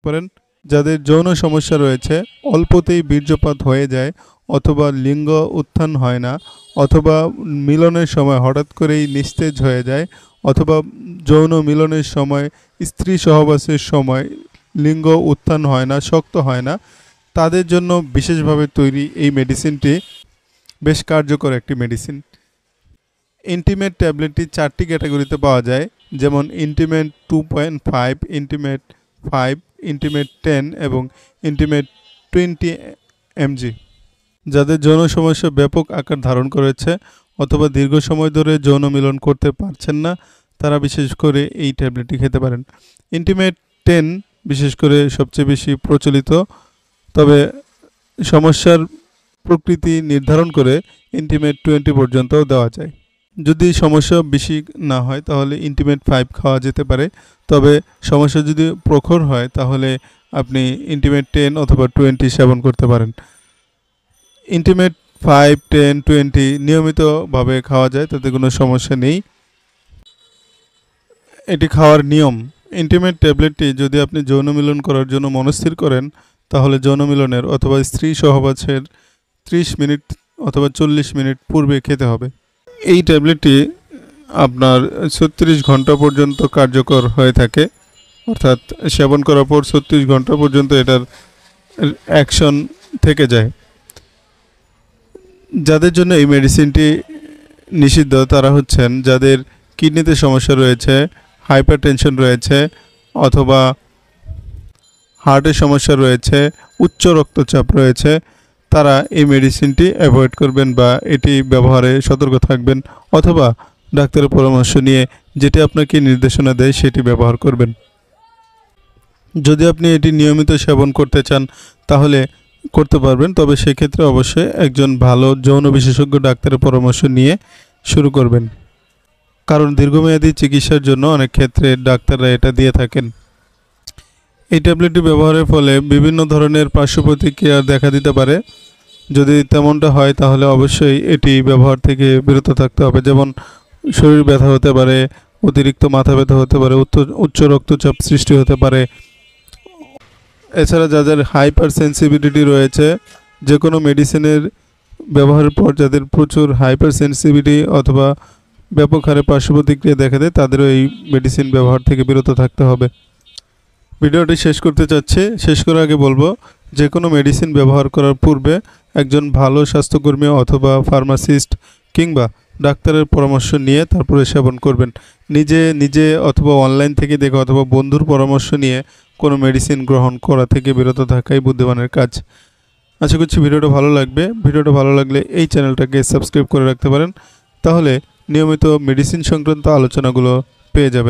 পারেন। যাদের যৌন সমস্যা রয়েছে, অল্পতেই বীর্যপাত হয়ে যায় অথবা লিঙ্গ উত্থান হয় না, অথবা মিলনের সময় হঠাৎ করেই নিস্তেজ হয়ে যায়, অথবা যৌন মিলনের সময় স্ত্রী সহবাসের সময় লিঙ্গ উত্থান হয় না, শক্ত হয় না, তাদের জন্য বিশেষভাবে তৈরি এই মেডিসিনটি বেশ কার্যকর একটি মেডিসিন। ইন্টিমেট ট্যাবলেটটি 4টি ক্যাটাগরিতে পাওয়া যায়, যেমন ইন্টিমেট 2.5, ইন্টিমেট 5, ইন্টিমেট 10 এবং ইন্টিমেট 20 mg। যাদের যৌন সমস্যা ব্যাপক আকার ধারণ করেছে অথবা দীর্ঘ সময় ধরে যৌন মিলন করতে পারছেন না, তারা বিশেষ করে এই ট্যাবলেটটি খেতে পারেন। ইন্টিমেট 10 বিশেষ করে সবচেয়ে বেশি প্রচলিত, তবে সমস্যার প্রকৃতি নির্ধারণ করে ইন্টিমেট 20 পর্যন্তও দেওয়া যায়। যদি সমস্যা বেশি না হয় তাহলে ইন্টিমেট 5 খাওয়া যেতে পারে, তবে সমস্যা যদি প্রখর হয় তাহলে আপনি ইন্টিমেট 10 অথবা 20 সেবন করতে পারেন। ইন্টিমেট 5, 10, 20 নিয়মিতভাবে খাওয়া যায়, তাতে কোনো সমস্যা নেই। এটি খাওয়ার নিয়ম: ইন্টিমেট ট্যাবলেটটি যদি আপনি যৌন মিলন করার জন্য মনস্থির করেন তাহলে যৌন মিলনের অথবা স্ত্রী সহবাসের 30 মিনিট অথবা 40 মিনিট পূর্বে খেতে হবে। এই ট্যাবলেটটি আপনার 36 ঘন্টা পর্যন্ত কার্যকর হয়ে থাকে, অর্থাৎ সেবন করার পর 36 ঘন্টা পর্যন্ত এটার অ্যাকশন থেকে যায়। যাদের জন্য এই মেডিসিনটি নিষিদ্ধ তারা হচ্ছেন যাদের কিডনিতে সমস্যা রয়েছে, হাইপারটেনশন রয়েছে, অথবা হার্টের সমস্যা রয়েছে, উচ্চ রক্তচাপ রয়েছে, তারা এই মেডিসিনটি অ্যাভয়েড করবেন বা এটি ব্যবহারে সতর্ক থাকবেন, অথবা ডাক্তারের পরামর্শ নিয়ে যেটি আপনাকে নির্দেশনা দেয় সেটি ব্যবহার করবেন। যদি আপনি এটি নিয়মিত সেবন করতে চান তাহলে করতে পারবেন, তবে সেক্ষেত্রে অবশ্যই একজন ভালো যৌন বিশেষজ্ঞ ডাক্তারের পরামর্শ নিয়ে শুরু করবেন, কারণ দীর্ঘমেয়াদী চিকিৎসার জন্য অনেক ক্ষেত্রে ডাক্তাররা এটা দিয়ে থাকেন। এই ট্যাবলেটটি ব্যবহারের ফলে বিভিন্ন ধরনের পার্শ্ব প্রতিক্রিয়া দেখা দিতে পারে। যদি তেমনটা হয় তাহলে অবশ্যই এটি ব্যবহার থেকে বিরত থাকতে হবে, যেমন শরীর ব্যথা হতে পারে, অতিরিক্ত মাথা ব্যথা হতে পারে, উচ্চ রক্তচাপ সৃষ্টি হতে পারে। এছাড়া যাদের হাইপার সেন্সিটিভিটি রয়েছে, যে কোনো মেডিসিনের ব্যবহারের পর যাদের প্রচুর হাইপার সেন্সিটিভিটি অথবা ব্যাপক হারে পার্শ্ব প্রতিক্রিয়া দেখা দেয়, তাদেরও এই মেডিসিন ব্যবহার থেকে বিরত থাকতে হবে। ভিডিওটি শেষ করতে চাচ্ছি। শেষ করার আগে বলবো, যে কোনো মেডিসিন ব্যবহার করার পূর্বে একজন ভালো স্বাস্থ্যকর্মী অথবা ফার্মাসিস্ট কিংবা ডাক্তারের পরামর্শ নিয়ে তারপরে সেবন করবেন। নিজে অথবা অনলাইন থেকে দেখে অথবা বন্ধুর পরামর্শ নিয়ে কোনো মেডিসিন গ্রহণ করা থেকে বিরত থাকাই বুদ্ধিমানের কাজ। আশা করছি ভিডিওটা ভালো লাগবে। ভিডিওটা ভালো লাগলে এই চ্যানেলটাকে সাবস্ক্রাইব করে রাখতে পারেন, তাহলে নিয়মিত মেডিসিন সংক্রান্ত আলোচনাগুলো পেয়ে যাবেন।